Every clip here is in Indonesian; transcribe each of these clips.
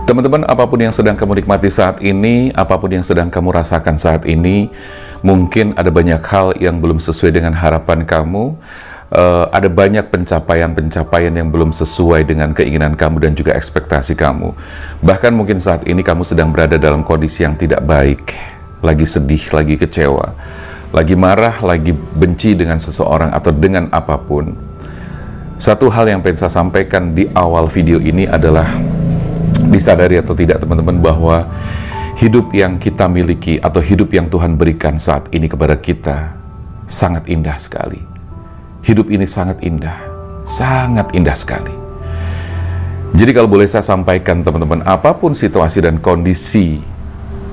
Teman-teman, apapun yang sedang kamu nikmati saat ini, apapun yang sedang kamu rasakan saat ini, mungkin ada banyak hal yang belum sesuai dengan harapan kamu, ada banyak pencapaian-pencapaian yang belum sesuai dengan keinginan kamu dan juga ekspektasi kamu. Bahkan mungkin saat ini kamu sedang berada dalam kondisi yang tidak baik, lagi sedih, lagi kecewa, lagi marah, lagi benci dengan seseorang atau dengan apapun. Satu hal yang pengen saya sampaikan di awal video ini adalah, disadari atau tidak teman-teman, bahwa hidup yang kita miliki atau hidup yang Tuhan berikan saat ini kepada kita sangat indah sekali. Hidup ini sangat indah sekali. Jadi kalau boleh saya sampaikan teman-teman, apapun situasi dan kondisi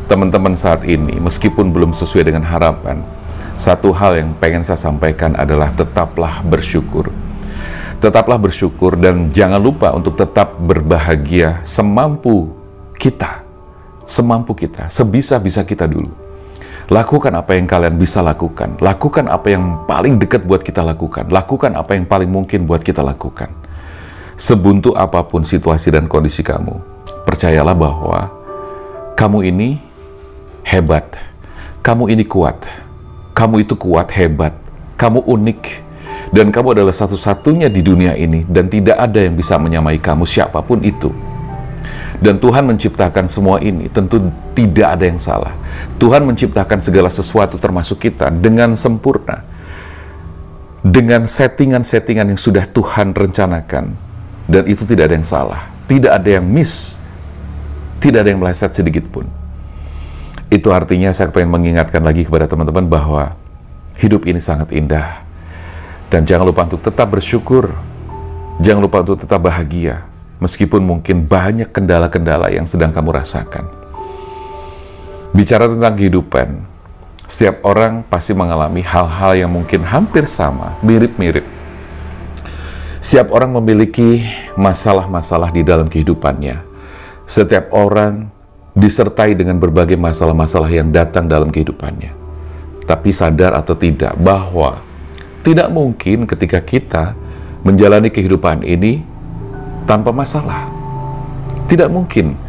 teman-teman saat ini, meskipun belum sesuai dengan harapan, satu hal yang pengen saya sampaikan adalah tetaplah bersyukur. Tetaplah bersyukur dan jangan lupa untuk tetap berbahagia semampu kita, sebisa-bisa kita dulu. Lakukan apa yang kalian bisa lakukan, lakukan apa yang paling dekat buat kita lakukan, lakukan apa yang paling mungkin buat kita lakukan. Sebuntu apapun situasi dan kondisi kamu, percayalah bahwa kamu ini hebat, kamu ini kuat, kamu itu kuat, hebat, kamu unik. Dan kamu adalah satu-satunya di dunia ini, dan tidak ada yang bisa menyamai kamu, siapapun itu. Dan Tuhan menciptakan semua ini, tentu tidak ada yang salah. Tuhan menciptakan segala sesuatu termasuk kita dengan sempurna. Dengan settingan-settingan yang sudah Tuhan rencanakan. Dan itu tidak ada yang salah. Tidak ada yang miss. Tidak ada yang meleset sedikit pun. Itu artinya saya pengen mengingatkan lagi kepada teman-teman bahwa hidup ini sangat indah. Dan jangan lupa untuk tetap bersyukur, jangan lupa untuk tetap bahagia, meskipun mungkin banyak kendala-kendala yang sedang kamu rasakan. Bicara tentang kehidupan, setiap orang pasti mengalami hal-hal yang mungkin hampir sama, mirip-mirip. Setiap orang memiliki masalah-masalah di dalam kehidupannya. Setiap orang disertai dengan berbagai masalah-masalah yang datang dalam kehidupannya. Tapi sadar atau tidak bahwa tidak mungkin ketika kita menjalani kehidupan ini tanpa masalah. Tidak mungkin,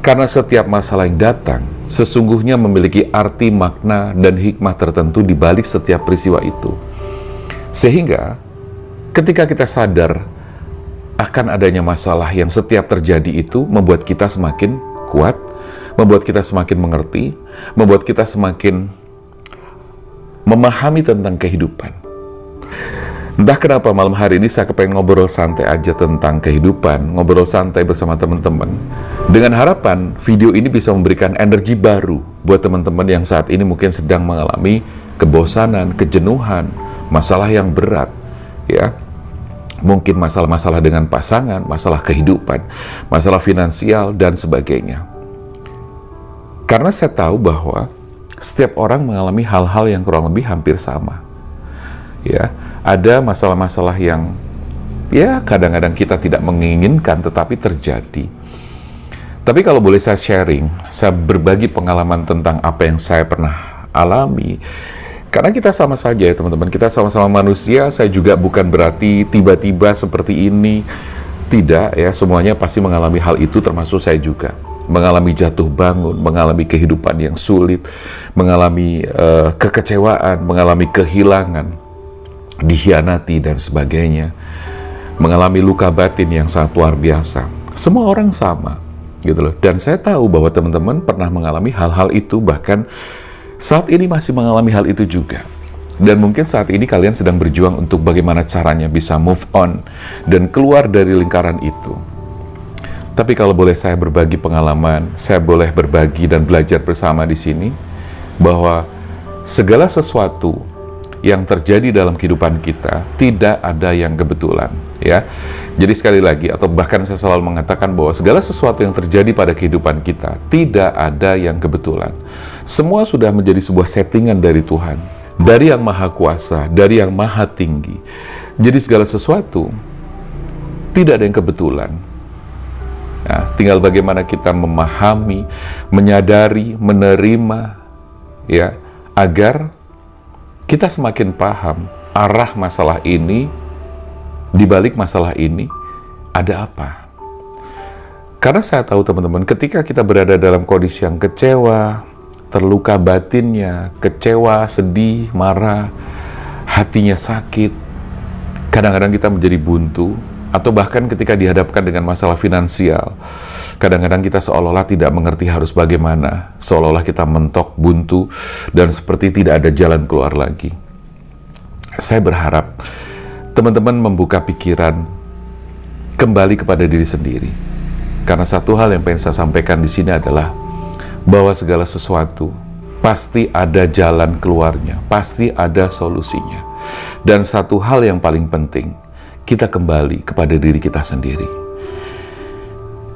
karena setiap masalah yang datang sesungguhnya memiliki arti, makna, dan hikmah tertentu di balik setiap peristiwa itu. Sehingga ketika kita sadar akan adanya masalah yang setiap terjadi itu membuat kita semakin kuat, membuat kita semakin mengerti, membuat kita semakin memahami tentang kehidupan. Entah kenapa malam hari ini saya kepengen ngobrol santai aja tentang kehidupan, ngobrol santai bersama teman-teman. Dengan harapan video ini bisa memberikan energi baru buat teman-teman yang saat ini mungkin sedang mengalami kebosanan, kejenuhan, masalah yang berat, ya. Mungkin masalah-masalah dengan pasangan, masalah kehidupan, masalah finansial, dan sebagainya. Karena saya tahu bahwa setiap orang mengalami hal-hal yang kurang lebih hampir sama. Ya, ada masalah-masalah yang ya kadang-kadang kita tidak menginginkan tetapi terjadi. Tapi kalau boleh saya sharing, saya berbagi pengalaman tentang apa yang saya pernah alami. Karena kita sama saja ya teman-teman, kita sama-sama manusia. Saya juga bukan berarti tiba-tiba seperti ini. Tidak ya, semuanya pasti mengalami hal itu, termasuk saya juga. Mengalami jatuh bangun, mengalami kehidupan yang sulit, mengalami kekecewaan, mengalami kehilangan, dikhianati dan sebagainya, mengalami luka batin yang sangat luar biasa. Semua orang sama, gitu loh. Dan saya tahu bahwa teman-teman pernah mengalami hal-hal itu, bahkan saat ini masih mengalami hal itu juga. Dan mungkin saat ini kalian sedang berjuang untuk bagaimana caranya bisa move on dan keluar dari lingkaran itu. Tapi kalau boleh saya berbagi pengalaman, saya boleh berbagi dan belajar bersama di sini bahwa segala sesuatu yang terjadi dalam kehidupan kita tidak ada yang kebetulan, ya. Jadi sekali lagi, atau bahkan saya selalu mengatakan bahwa segala sesuatu yang terjadi pada kehidupan kita tidak ada yang kebetulan. Semua sudah menjadi sebuah settingan dari Tuhan, dari Yang Maha Kuasa, dari Yang Maha Tinggi. Jadi segala sesuatu tidak ada yang kebetulan. Nah, tinggal bagaimana kita memahami, menyadari, menerima, ya, agar kita semakin paham arah masalah ini, di balik masalah ini ada apa. Karena saya tahu teman-teman, ketika kita berada dalam kondisi yang kecewa, terluka batinnya, kecewa, sedih, marah, hatinya sakit, kadang-kadang kita menjadi buntu, atau bahkan ketika dihadapkan dengan masalah finansial, kadang-kadang kita seolah-olah tidak mengerti harus bagaimana, seolah-olah kita mentok, buntu, dan seperti tidak ada jalan keluar lagi. Saya berharap teman-teman membuka pikiran kembali kepada diri sendiri. Karena satu hal yang pengen saya sampaikan di sini adalah bahwa segala sesuatu pasti ada jalan keluarnya, pasti ada solusinya. Dan satu hal yang paling penting, kita kembali kepada diri kita sendiri.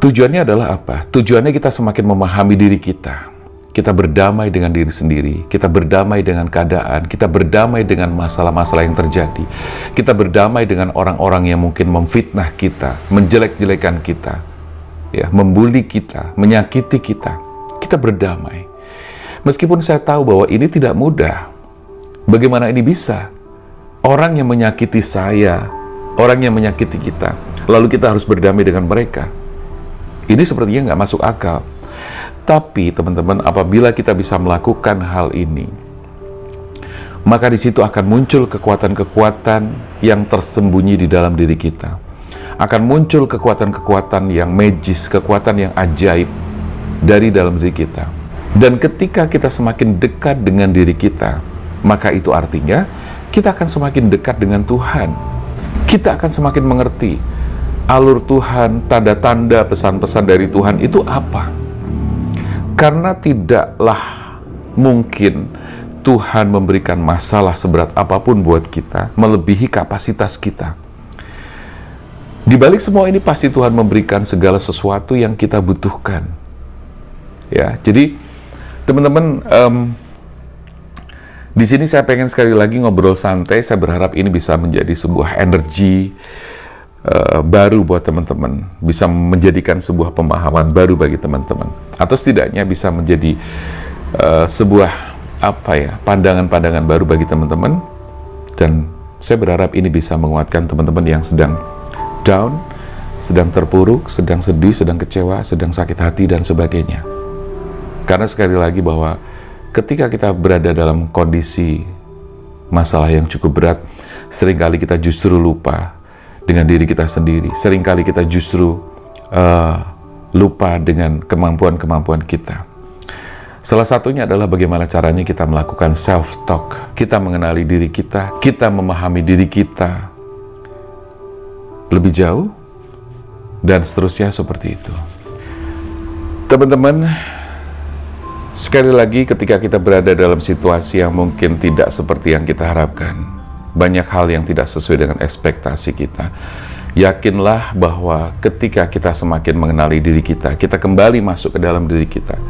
Tujuannya adalah apa? Tujuannya kita semakin memahami diri kita. Kita berdamai dengan diri sendiri, kita berdamai dengan keadaan, kita berdamai dengan masalah-masalah yang terjadi. Kita berdamai dengan orang-orang yang mungkin memfitnah kita, menjelek-jelekan kita, ya, membuli kita, menyakiti kita. Kita berdamai. Meskipun saya tahu bahwa ini tidak mudah. Bagaimana ini bisa? Orang yang menyakiti saya, orang yang menyakiti kita, lalu kita harus berdamai dengan mereka. Ini sepertinya nggak masuk akal. Tapi teman-teman, apabila kita bisa melakukan hal ini, maka di situ akan muncul kekuatan-kekuatan yang tersembunyi di dalam diri kita. Akan muncul kekuatan-kekuatan yang magis, kekuatan yang ajaib dari dalam diri kita. Dan ketika kita semakin dekat dengan diri kita, maka itu artinya kita akan semakin dekat dengan Tuhan. Kita akan semakin mengerti alur Tuhan, tanda-tanda, pesan-pesan dari Tuhan itu apa. Karena tidaklah mungkin Tuhan memberikan masalah seberat apapun buat kita, melebihi kapasitas kita. Di balik semua ini pasti Tuhan memberikan segala sesuatu yang kita butuhkan. Ya, jadi teman-teman, di sini saya pengen sekali lagi ngobrol santai. Saya berharap ini bisa menjadi sebuah energi baru buat teman-teman, bisa menjadikan sebuah pemahaman baru bagi teman-teman, atau setidaknya bisa menjadi sebuah pandangan-pandangan baru bagi teman-teman. Dan saya berharap ini bisa menguatkan teman-teman yang sedang down, sedang terpuruk, sedang sedih, sedang kecewa, sedang sakit hati, dan sebagainya. Karena sekali lagi bahwa ketika kita berada dalam kondisi masalah yang cukup berat, seringkali kita justru lupa dengan diri kita sendiri. Seringkali kita justru lupa dengan kemampuan-kemampuan kita. Salah satunya adalah bagaimana caranya kita melakukan self-talk. Kita mengenali diri kita, kita memahami diri kita lebih jauh, dan seterusnya seperti itu. Teman-teman, sekali lagi ketika kita berada dalam situasi yang mungkin tidak seperti yang kita harapkan, banyak hal yang tidak sesuai dengan ekspektasi kita, yakinlah bahwa ketika kita semakin mengenali diri kita, kita kembali masuk ke dalam diri kita,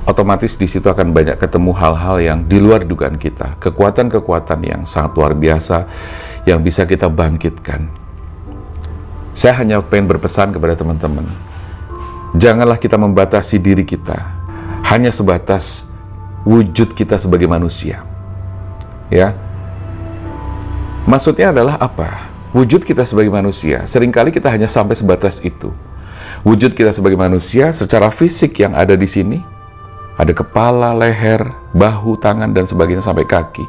otomatis di situ akan banyak ketemu hal-hal yang di luar dugaan kita, kekuatan-kekuatan yang sangat luar biasa yang bisa kita bangkitkan. Saya hanya pengen berpesan kepada teman-teman, janganlah kita membatasi diri kita hanya sebatas wujud kita sebagai manusia. Ya, maksudnya adalah apa? Wujud kita sebagai manusia, seringkali kita hanya sampai sebatas itu. Wujud kita sebagai manusia secara fisik yang ada di sini, ada kepala, leher, bahu, tangan, dan sebagainya sampai kaki.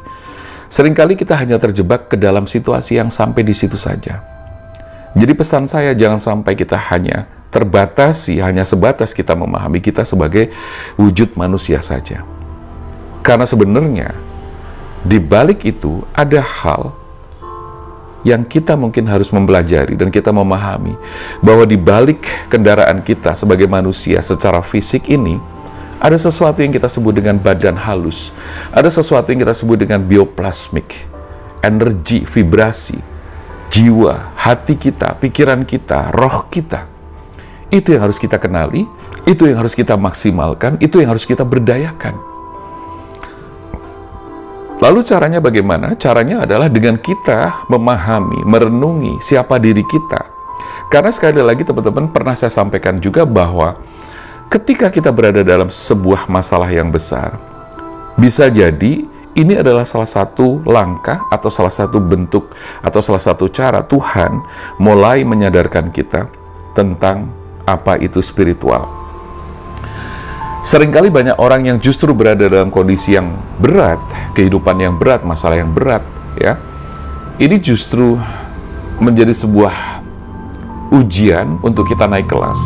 Seringkali kita hanya terjebak ke dalam situasi yang sampai di situ saja. Jadi pesan saya, jangan sampai kita hanya terbatasi, hanya sebatas kita memahami kita sebagai wujud manusia saja. Karena sebenarnya di balik itu ada hal yang kita mungkin harus mempelajari dan kita memahami bahwa di balik kendaraan kita sebagai manusia secara fisik ini ada sesuatu yang kita sebut dengan badan halus, ada sesuatu yang kita sebut dengan bioplasmik, energi, vibrasi, jiwa, hati kita, pikiran kita, roh kita. Itu yang harus kita kenali, itu yang harus kita maksimalkan, itu yang harus kita berdayakan. Lalu caranya bagaimana? Caranya adalah dengan kita memahami, merenungi siapa diri kita. Karena sekali lagi teman-teman, pernah saya sampaikan juga bahwa ketika kita berada dalam sebuah masalah yang besar, bisa jadi ini adalah salah satu langkah atau salah satu bentuk atau salah satu cara Tuhan mulai menyadarkan kita tentang apa itu spiritual. Seringkali banyak orang yang justru berada dalam kondisi yang berat, kehidupan yang berat, masalah yang berat, ya. Ini justru menjadi sebuah ujian untuk kita naik kelas.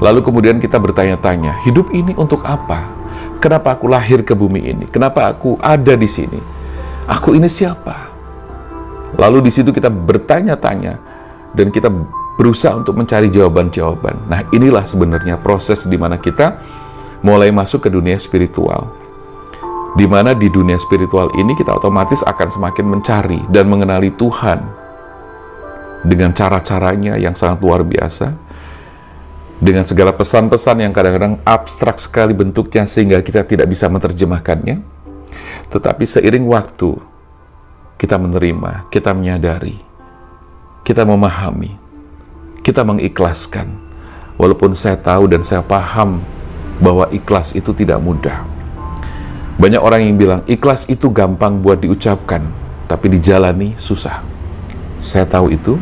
Lalu kemudian kita bertanya-tanya, hidup ini untuk apa? Kenapa aku lahir ke bumi ini? Kenapa aku ada di sini? Aku ini siapa? Lalu di situ kita bertanya-tanya dan kita berusaha untuk mencari jawaban-jawaban. Nah, inilah sebenarnya proses di mana kita mulai masuk ke dunia spiritual. Di mana di dunia spiritual ini kita otomatis akan semakin mencari dan mengenali Tuhan dengan cara-caranya yang sangat luar biasa, dengan segala pesan-pesan yang kadang-kadang abstrak sekali bentuknya sehingga kita tidak bisa menerjemahkannya. Tetapi seiring waktu, kita menerima, kita menyadari, kita memahami, kita mengikhlaskan. Walaupun saya tahu dan saya paham bahwa ikhlas itu tidak mudah. Banyak orang yang bilang, ikhlas itu gampang buat diucapkan, tapi dijalani susah. Saya tahu itu,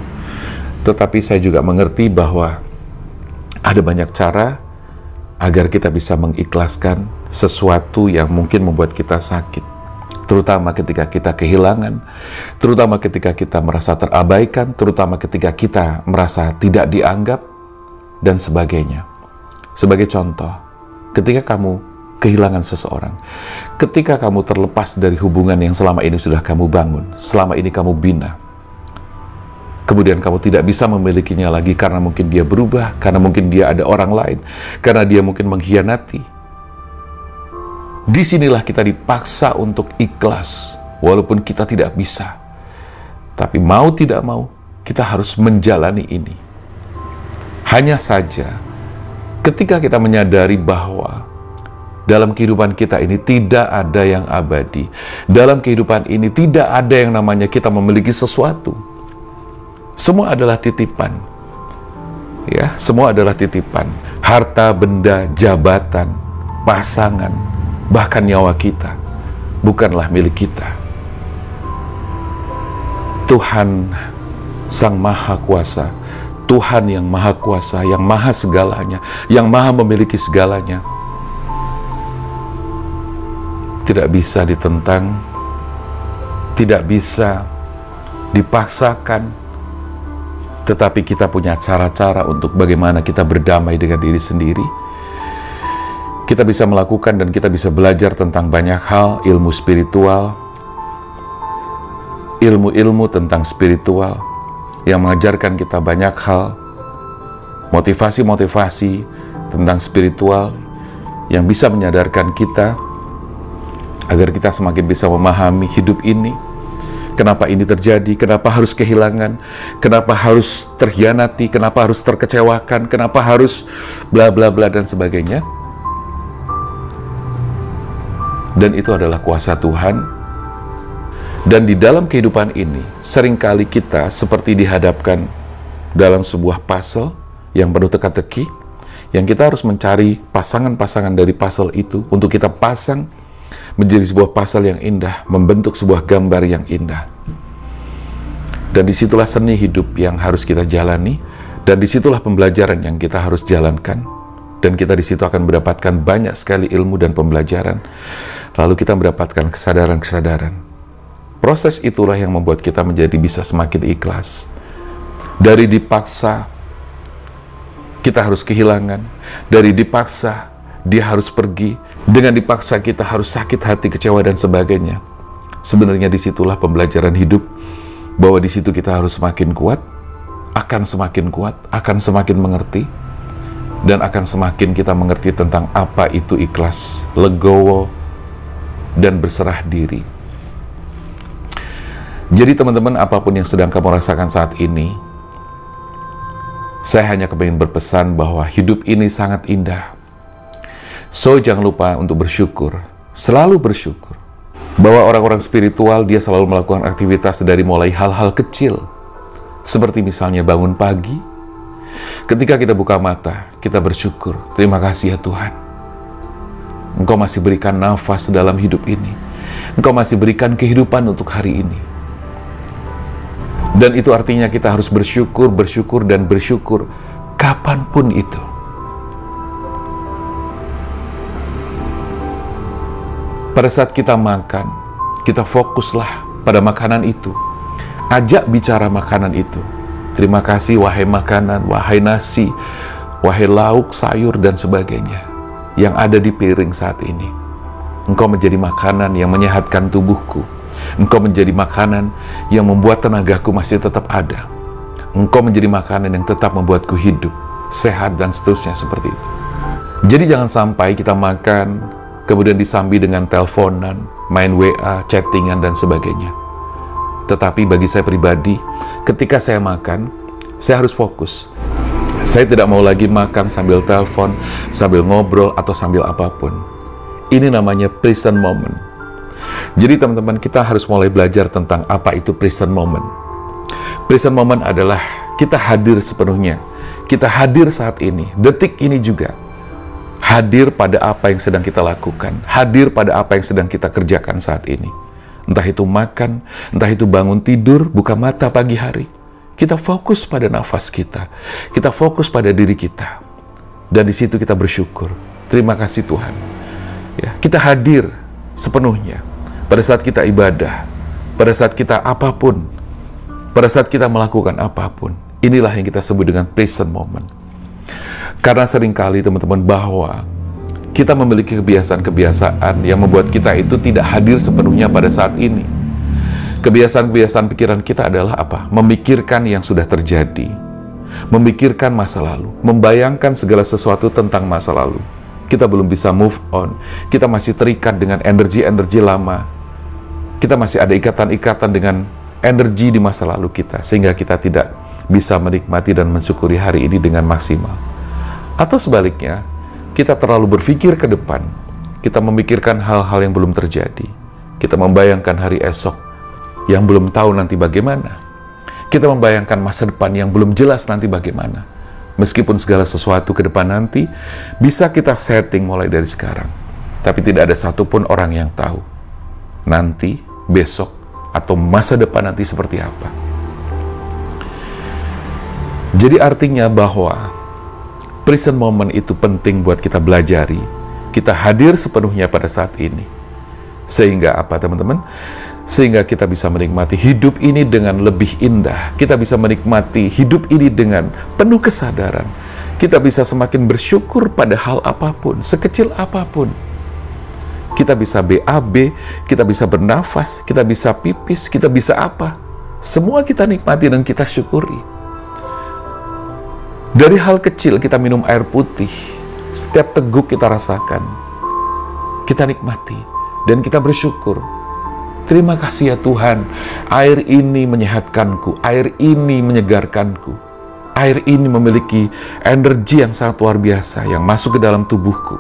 tetapi saya juga mengerti bahwa ada banyak cara agar kita bisa mengikhlaskan sesuatu yang mungkin membuat kita sakit. Terutama ketika kita kehilangan, terutama ketika kita merasa terabaikan, terutama ketika kita merasa tidak dianggap, dan sebagainya. Sebagai contoh, ketika kamu kehilangan seseorang, ketika kamu terlepas dari hubungan yang selama ini sudah kamu bangun, selama ini kamu bina, kemudian kamu tidak bisa memilikinya lagi karena mungkin dia berubah, karena mungkin dia ada orang lain, karena dia mungkin mengkhianati. Disinilah kita dipaksa untuk ikhlas, walaupun kita tidak bisa. Tapi mau tidak mau, kita harus menjalani ini. Hanya saja, ketika kita menyadari bahwa dalam kehidupan kita ini tidak ada yang abadi, dalam kehidupan ini tidak ada yang namanya kita memiliki sesuatu. Semua adalah titipan. Ya, semua adalah titipan. Harta, benda, jabatan, pasangan, bahkan nyawa kita bukanlah milik kita. Tuhan Sang Maha Kuasa, Tuhan yang Maha Kuasa, yang Maha segalanya, yang Maha memiliki segalanya, tidak bisa ditentang, tidak bisa dipaksakan, tetapi kita punya cara-cara untuk bagaimana kita berdamai dengan diri sendiri. Kita bisa melakukan dan kita bisa belajar tentang banyak hal, ilmu spiritual, ilmu-ilmu tentang spiritual yang mengajarkan kita banyak hal, motivasi-motivasi tentang spiritual yang bisa menyadarkan kita agar kita semakin bisa memahami hidup ini. Kenapa ini terjadi? Kenapa harus kehilangan? Kenapa harus terhianati? Kenapa harus terkecewakan? Kenapa harus bla bla bla dan sebagainya? Dan itu adalah kuasa Tuhan. Dan di dalam kehidupan ini, seringkali kita seperti dihadapkan dalam sebuah puzzle yang penuh teka-teki, yang kita harus mencari pasangan-pasangan dari puzzle itu untuk kita pasang menjadi sebuah puzzle yang indah, membentuk sebuah gambar yang indah. Dan disitulah seni hidup yang harus kita jalani, dan disitulah pembelajaran yang kita harus jalankan, dan kita disitu akan mendapatkan banyak sekali ilmu dan pembelajaran. Lalu kita mendapatkan kesadaran-kesadaran. Proses itulah yang membuat kita menjadi bisa semakin ikhlas. Dari dipaksa, kita harus kehilangan. Dari dipaksa, dia harus pergi. Dengan dipaksa, kita harus sakit hati, kecewa, dan sebagainya. Sebenarnya disitulah pembelajaran hidup, bahwa di situ kita harus semakin kuat, akan semakin mengerti, dan akan semakin kita mengerti tentang apa itu ikhlas, legowo, dan berserah diri. Jadi teman-teman, apapun yang sedang kamu rasakan saat ini, saya hanya kepingin berpesan bahwa hidup ini sangat indah. So, jangan lupa untuk bersyukur, selalu bersyukur. Bahwa orang-orang spiritual, dia selalu melakukan aktivitas dari mulai hal-hal kecil. Seperti misalnya bangun pagi, ketika kita buka mata, kita bersyukur, terima kasih ya Tuhan. Engkau masih berikan nafas dalam hidup ini. Engkau masih berikan kehidupan untuk hari ini. Dan itu artinya kita harus bersyukur, bersyukur, dan bersyukur kapanpun itu. Pada saat kita makan, kita fokuslah pada makanan itu. Ajak bicara makanan itu. Terima kasih wahai makanan, wahai nasi, wahai lauk, sayur, dan sebagainya yang ada di piring saat ini. Engkau menjadi makanan yang menyehatkan tubuhku. Engkau menjadi makanan yang membuat tenagaku masih tetap ada. Engkau menjadi makanan yang tetap membuatku hidup, sehat, dan seterusnya seperti itu. Jadi jangan sampai kita makan, kemudian disambi dengan teleponan, main WA, chattingan, dan sebagainya. Tetapi bagi saya pribadi, ketika saya makan, saya harus fokus. Saya tidak mau lagi makan sambil telepon, sambil ngobrol, atau sambil apapun. Ini namanya present moment. Jadi teman-teman, kita harus mulai belajar tentang apa itu present moment. Present moment adalah kita hadir sepenuhnya. Kita hadir saat ini, detik ini juga. Hadir pada apa yang sedang kita lakukan. Hadir pada apa yang sedang kita kerjakan saat ini. Entah itu makan, entah itu bangun tidur, buka mata pagi hari. Kita fokus pada nafas kita. Kita fokus pada diri kita. Dan di situ kita bersyukur. Terima kasih Tuhan. Ya, kita hadir sepenuhnya. Pada saat kita ibadah, pada saat kita apapun, pada saat kita melakukan apapun, inilah yang kita sebut dengan present moment. Karena seringkali teman-teman bahwa kita memiliki kebiasaan-kebiasaan yang membuat kita itu tidak hadir sepenuhnya pada saat ini. Kebiasaan-kebiasaan pikiran kita adalah apa? Memikirkan yang sudah terjadi, memikirkan masa lalu, membayangkan segala sesuatu tentang masa lalu. Kita belum bisa move on, kita masih terikat dengan energi-energi lama, kita masih ada ikatan-ikatan dengan energi di masa lalu kita, sehingga kita tidak bisa menikmati dan mensyukuri hari ini dengan maksimal. Atau sebaliknya, kita terlalu berpikir ke depan, kita memikirkan hal-hal yang belum terjadi, kita membayangkan hari esok yang belum tahu nanti bagaimana, kita membayangkan masa depan yang belum jelas nanti bagaimana. Meskipun segala sesuatu ke depan nanti bisa kita setting mulai dari sekarang, tapi tidak ada satupun orang yang tahu nanti, besok, atau masa depan nanti seperti apa. Jadi artinya bahwa present moment itu penting buat kita belajari. Kita hadir sepenuhnya pada saat ini. Sehingga apa teman-teman? Sehingga kita bisa menikmati hidup ini dengan lebih indah. Kita bisa menikmati hidup ini dengan penuh kesadaran. Kita bisa semakin bersyukur pada hal apapun, sekecil apapun. Kita bisa BAB, kita bisa bernafas, kita bisa pipis, kita bisa apa. Semua kita nikmati dan kita syukuri. Dari hal kecil kita minum air putih, setiap teguk kita rasakan, kita nikmati, dan kita bersyukur. Terima kasih ya Tuhan, air ini menyehatkanku, air ini menyegarkanku, air ini memiliki energi yang sangat luar biasa yang masuk ke dalam tubuhku,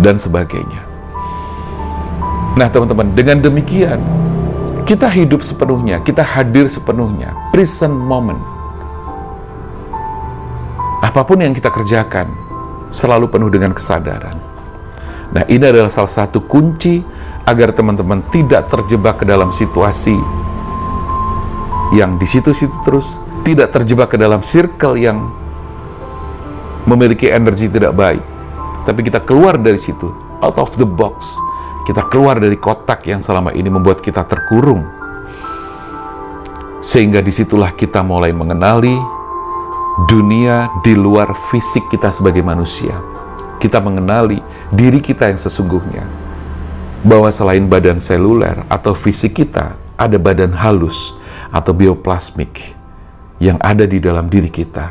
dan sebagainya. Nah teman-teman, dengan demikian, kita hidup sepenuhnya, kita hadir sepenuhnya, present moment. Apapun yang kita kerjakan, selalu penuh dengan kesadaran. Nah ini adalah salah satu kunci agar teman-teman tidak terjebak ke dalam situasi yang di situ-situ terus, tidak terjebak ke dalam circle yang memiliki energi tidak baik. Tapi kita keluar dari situ, out of the box. Kita keluar dari kotak yang selama ini membuat kita terkurung. Sehingga disitulah kita mulai mengenali dunia di luar fisik kita sebagai manusia. Kita mengenali diri kita yang sesungguhnya. Bahwa selain badan seluler atau fisik kita, ada badan halus atau bioplasmik yang ada di dalam diri kita.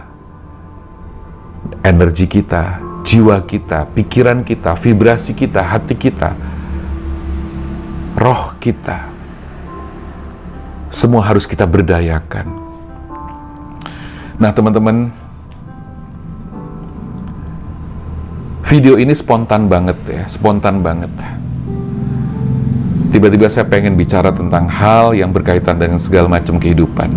Energi kita, jiwa kita, pikiran kita, vibrasi kita, hati kita, roh kita, semua harus kita berdayakan. Nah teman-teman, video ini spontan banget ya, spontan banget. Tiba-tiba saya pengen bicara tentang hal yang berkaitan dengan segala macam kehidupan.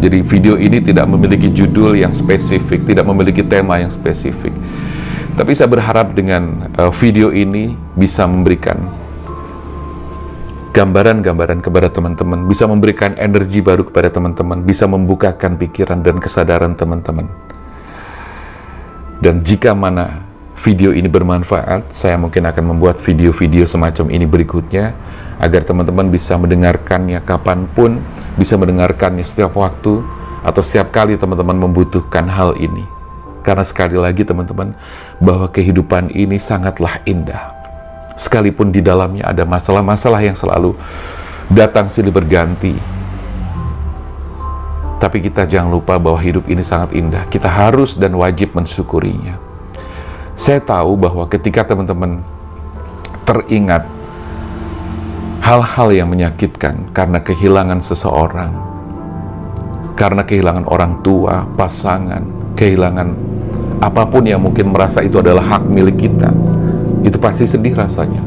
Jadi video ini tidak memiliki judul yang spesifik, tidak memiliki tema yang spesifik. Tapi saya berharap dengan video ini bisa memberikan gambaran-gambaran kepada teman-teman, bisa memberikan energi baru kepada teman-teman, bisa membukakan pikiran dan kesadaran teman-teman. Dan jika mana video ini bermanfaat, saya mungkin akan membuat video-video semacam ini berikutnya, agar teman-teman bisa mendengarkannya kapanpun, bisa mendengarkannya setiap waktu, atau setiap kali teman-teman membutuhkan hal ini. Karena sekali lagi teman-teman, bahwa kehidupan ini sangatlah indah. Sekalipun di dalamnya ada masalah-masalah yang selalu datang silih berganti, tapi kita jangan lupa bahwa hidup ini sangat indah. Kita harus dan wajib mensyukurinya. Saya tahu bahwa ketika teman-teman teringat hal-hal yang menyakitkan karena kehilangan seseorang, karena kehilangan orang tua, pasangan, kehilangan apapun yang mungkin merasa itu adalah hak milik kita, itu pasti sedih rasanya.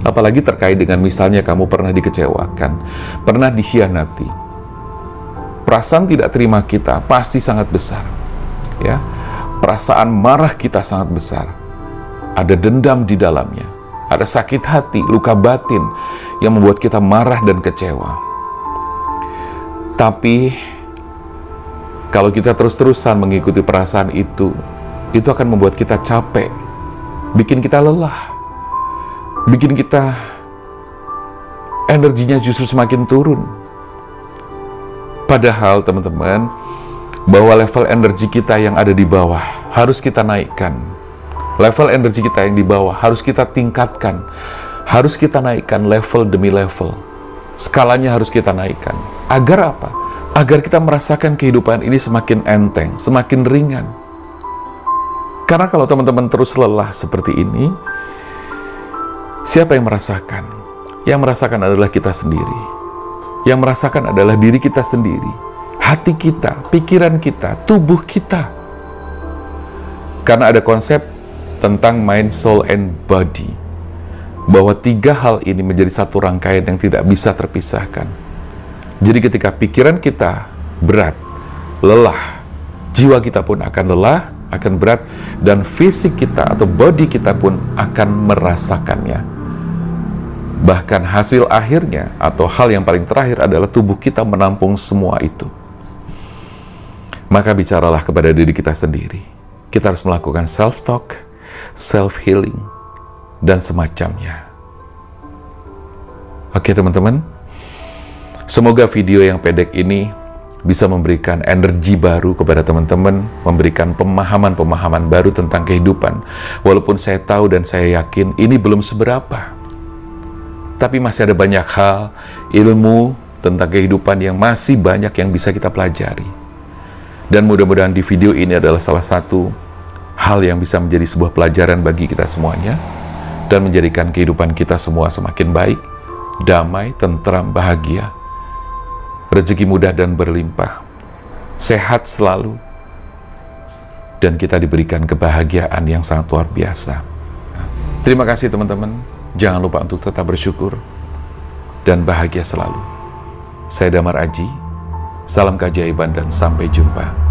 Apalagi terkait dengan misalnya kamu pernah dikecewakan, pernah dikhianati. Perasaan tidak terima kita pasti sangat besar, ya. Perasaan marah kita sangat besar. Ada dendam di dalamnya, ada sakit hati, luka batin yang membuat kita marah dan kecewa. Tapi kalau kita terus-terusan mengikuti perasaan itu akan membuat kita capek, bikin kita lelah, bikin kita energinya justru semakin turun. Padahal teman-teman, bahwa level energi kita yang ada di bawah harus kita naikkan. Level energi kita yang di bawah harus kita tingkatkan. Harus kita naikkan level demi level. Skalanya harus kita naikkan. Agar apa? Agar kita merasakan kehidupan ini semakin enteng, semakin ringan. Karena kalau teman-teman terus lelah seperti ini, siapa yang merasakan? Yang merasakan adalah kita sendiri. Yang merasakan adalah diri kita sendiri. Hati kita, pikiran kita, tubuh kita. Karena ada konsep tentang mind, soul, and body. Bahwa 3 hal ini menjadi satu rangkaian yang tidak bisa terpisahkan. Jadi ketika pikiran kita berat, lelah, jiwa kita pun akan lelah, akan berat, dan fisik kita atau body kita pun akan merasakannya. Bahkan hasil akhirnya atau hal yang paling terakhir adalah tubuh kita menampung semua itu. Maka bicaralah kepada diri kita sendiri. Kita harus melakukan self-talk, self-healing, dan semacamnya. Oke teman-teman, semoga video yang pendek ini bisa memberikan energi baru kepada teman-teman, memberikan pemahaman-pemahaman baru tentang kehidupan. Walaupun saya tahu dan saya yakin ini belum seberapa, tapi masih ada banyak hal, ilmu tentang kehidupan yang masih banyak yang bisa kita pelajari. Dan mudah-mudahan di video ini adalah salah satu hal yang bisa menjadi sebuah pelajaran bagi kita semuanya, dan menjadikan kehidupan kita semua semakin baik, damai, tentram, bahagia, rezeki mudah dan berlimpah, sehat selalu, dan kita diberikan kebahagiaan yang sangat luar biasa. Terima kasih teman-teman. Jangan lupa untuk tetap bersyukur dan bahagia selalu. Saya Damar Aji. Salam keajaiban dan sampai jumpa.